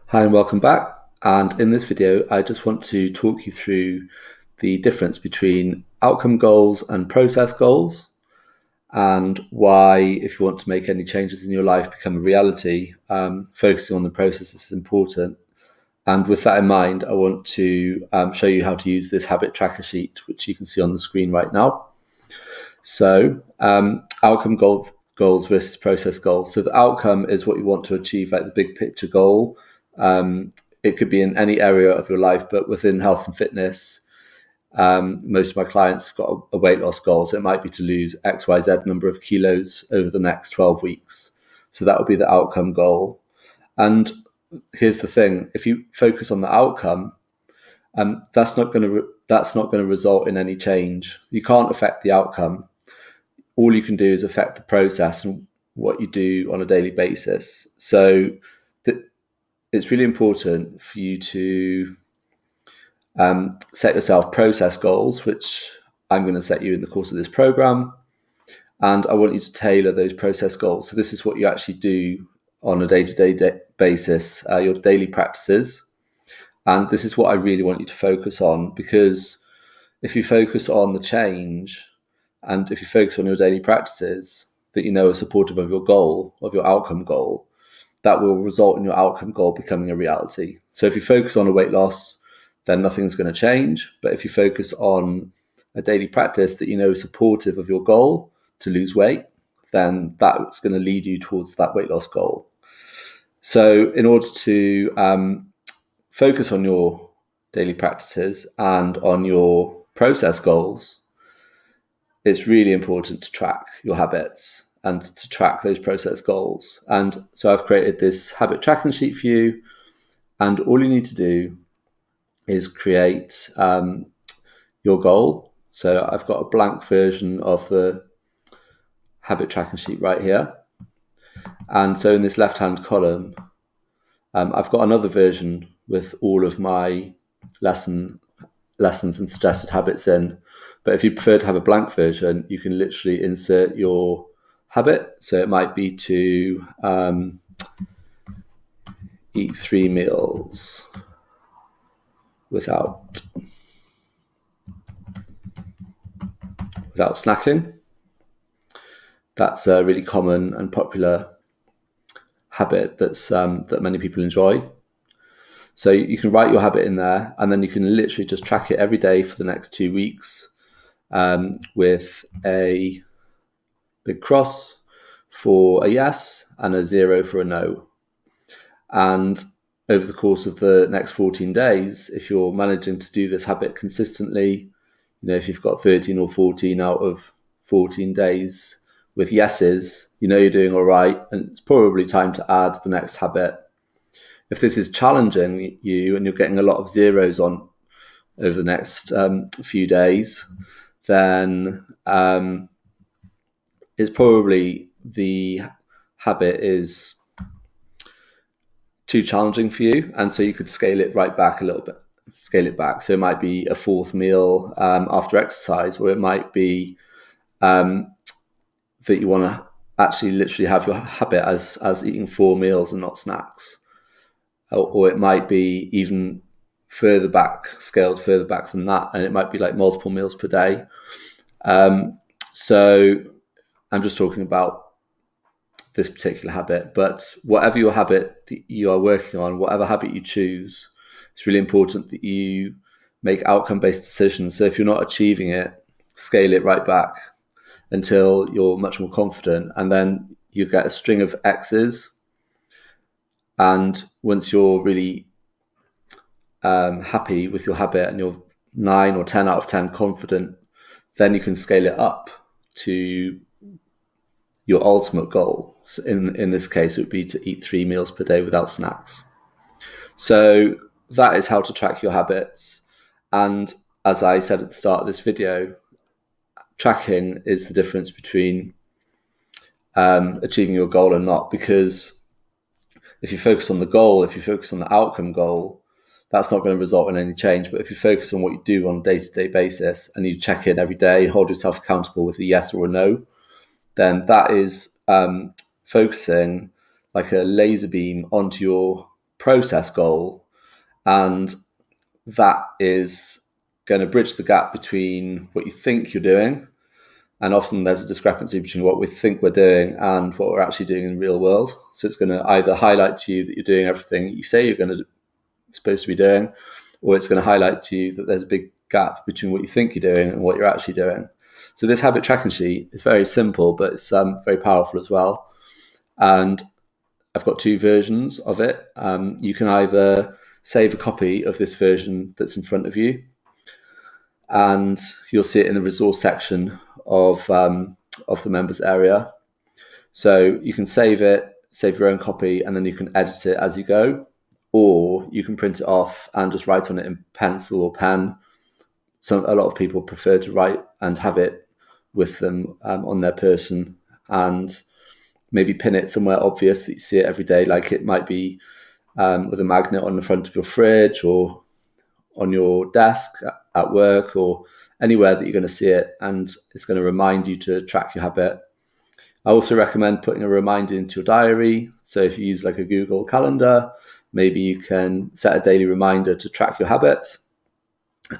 Hi and welcome back. And in this video, I just want to talk you through the difference between outcome goals and process goals, and why, if you want to make any changes in your life become a reality, focusing on the process is important. And with that in mind, I want to show you how to use this habit tracker sheet, which you can see on the screen right now. So goals versus process goals. So the outcome is what you want to achieve, like the big picture goal. It could be in any area of your life, but within health and fitness, most of my clients have got a weight loss goal. So it might be to lose XYZ number of kilos over the next 12 weeks. So that would be the outcome goal. And here's the thing: if you focus on the outcome, that's not going to result in any change. You can't affect the outcome. All you can do is affect the process and what you do on a daily basis. So it's really important for you to set yourself process goals, which I'm going to set you in the course of this program. And I want you to tailor those process goals. So this is what you actually do on a day-to-day basis, your daily practices. And this is what I really want you to focus on, because if you focus on the change and if you focus on your daily practices that you know are supportive of your goal, of your outcome goal, that will result in your outcome goal becoming a reality. So if you focus on a weight loss, then nothing's going to change. But if you focus on a daily practice that you know is supportive of your goal to lose weight, then that's going to lead you towards that weight loss goal. So in order to focus on your daily practices and on your process goals, it's really important to track your habits and to track those process goals. And so I've created this habit tracking sheet for you. And all you need to do is create your goal. So I've got a blank version of the habit tracking sheet right here. And so in this left-hand column, I've got another version with all of my lessons and suggested habits in. But if you prefer to have a blank version, you can literally insert your habit. So it might be to eat 3 meals without snacking. That's a really common and popular habit that many people enjoy. So you can write your habit in there, and then you can literally just track it every day for the next 2 weeks, with a big cross for a yes and a 0 for a no. And over the course of the next 14 days, if you're managing to do this habit consistently, if you've got 13 or 14 out of 14 days with yeses, you're doing all right, and it's probably time to add the next habit. If this is challenging you and you're getting a lot of zeros on over the next few days, then it's probably the habit is too challenging for you, and so you could scale it right back a little bit. Scale it back. So it might be a 4th meal after exercise, or it might be that you want to actually literally have your habit as eating 4 meals and not snacks. Or it might be even further back, scaled further back than that, and it might be like multiple meals per day. So I'm just talking about this particular habit, but whatever your habit that you are working on, whatever habit you choose, it's really important that you make outcome-based decisions. So if you're not achieving it, scale it right back until you're much more confident, and then you get a string of X's. And once you're really happy with your habit and you're 9 or 10 out of 10 confident, then you can scale it up to your ultimate goal. So in this case, it would be to eat 3 meals per day without snacks. So that is how to track your habits. And as I said at the start of this video, tracking is the difference between achieving your goal and not, because if you focus on the goal, if you focus on the outcome goal, that's not going to result in any change. But if you focus on what you do on a day-to-day basis and you check in every day, hold yourself accountable with a yes or a no, then that is focusing like a laser beam onto your process goal, and that is going to bridge the gap between what you think you're doing, and often there's a discrepancy between what we think we're doing and what we're actually doing in the real world. So it's going to either highlight to you that you're doing everything you say you're supposed to be doing, or it's going to highlight to you that there's a big gap between what you think you're doing and what you're actually doing. So this habit tracking sheet is very simple, but it's very powerful as well. And I've got two versions of it. You can either save a copy of this version that's in front of you, and you'll see it in the resource section of the members area. So you can save your own copy, and then you can edit it as you go, or you can print it off and just write on it in pencil or pen. A lot of people prefer to write and have it with them on their person, and maybe pin it somewhere obvious that you see it every day, like it might be with a magnet on the front of your fridge or on your desk at work or anywhere that you're going to see it, and it's going to remind you to track your habit. I also recommend putting a reminder into your diary. So if you use like a Google Calendar, maybe you can set a daily reminder to track your habit,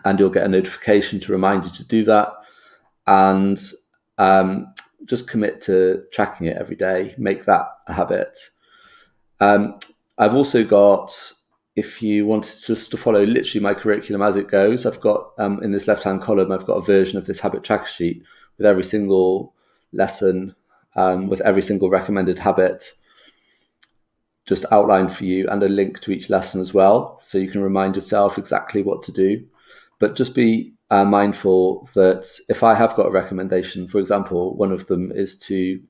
and you'll get a notification to remind you to do that. And just commit to tracking it every day. Make that a habit. I've also got, if you want just to follow literally my curriculum as it goes, I've got in this left-hand column, I've got a version of this habit tracker sheet with every single lesson, with every single recommended habit just outlined for you, and a link to each lesson as well. So you can remind yourself exactly what to do. But just be mindful that if I have got a recommendation, for example, one of them is to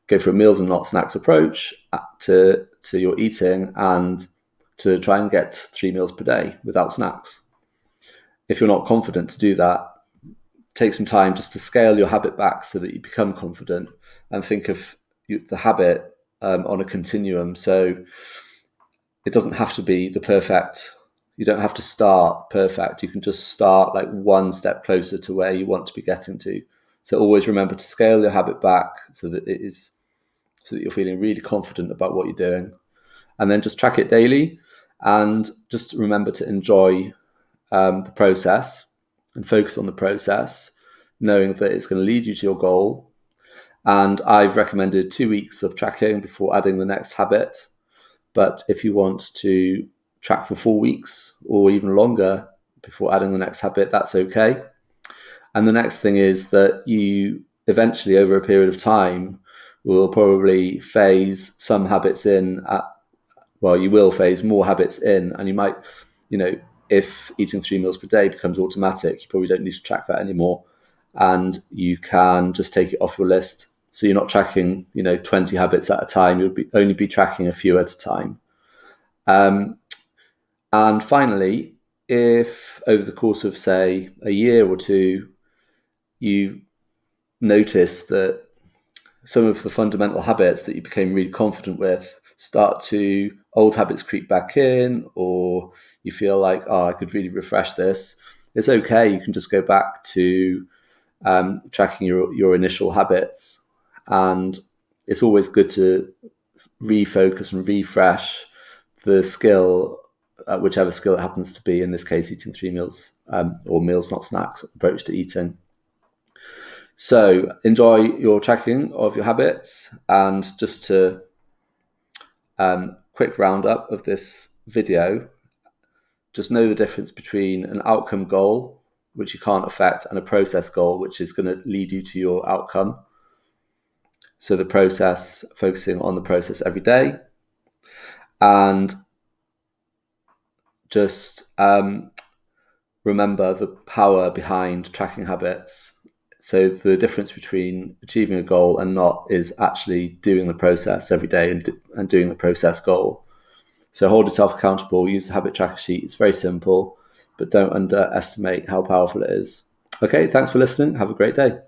go for a meals and not snacks approach to your eating, and to try and get 3 meals per day without snacks. If you're not confident to do that, take some time just to scale your habit back so that you become confident, and think of the habit on a continuum. So it doesn't have to be the perfect. You don't have to start perfect. You can just start like one step closer to where you want to be getting to. So always remember to scale your habit back so that you're feeling really confident about what you're doing. And then just track it daily, and just remember to enjoy the process and focus on the process, knowing that it's going to lead you to your goal. And I've recommended 2 weeks of tracking before adding the next habit. But if you want to track for 4 weeks or even longer before adding the next habit, that's okay. And the next thing is that you eventually, over a period of time, will probably phase some habits in. You will phase more habits in, and you might, if eating 3 meals per day becomes automatic, you probably don't need to track that anymore, and you can just take it off your list. So you're not tracking, 20 habits at a time. You'll only be tracking a few at a time. And finally, if over the course of, say, a year or two, you notice that some of the fundamental habits that you became really confident with old habits creep back in, or you feel like, I could really refresh this, it's okay. You can just go back to tracking your initial habits. And it's always good to refocus and refresh the skill, whichever skill it happens to be, in this case, eating 3 meals or meals, not snacks approach to eating. So enjoy your tracking of your habits. And just to quick roundup of this video, just know the difference between an outcome goal, which you can't affect, and a process goal, which is going to lead you to your outcome. So the process, focusing on the process every day. And just remember the power behind tracking habits. So the difference between achieving a goal and not is actually doing the process every day and doing the process goal. So hold yourself accountable, use the habit tracker sheet. It's very simple, but don't underestimate how powerful it is. Okay, thanks for listening. Have a great day.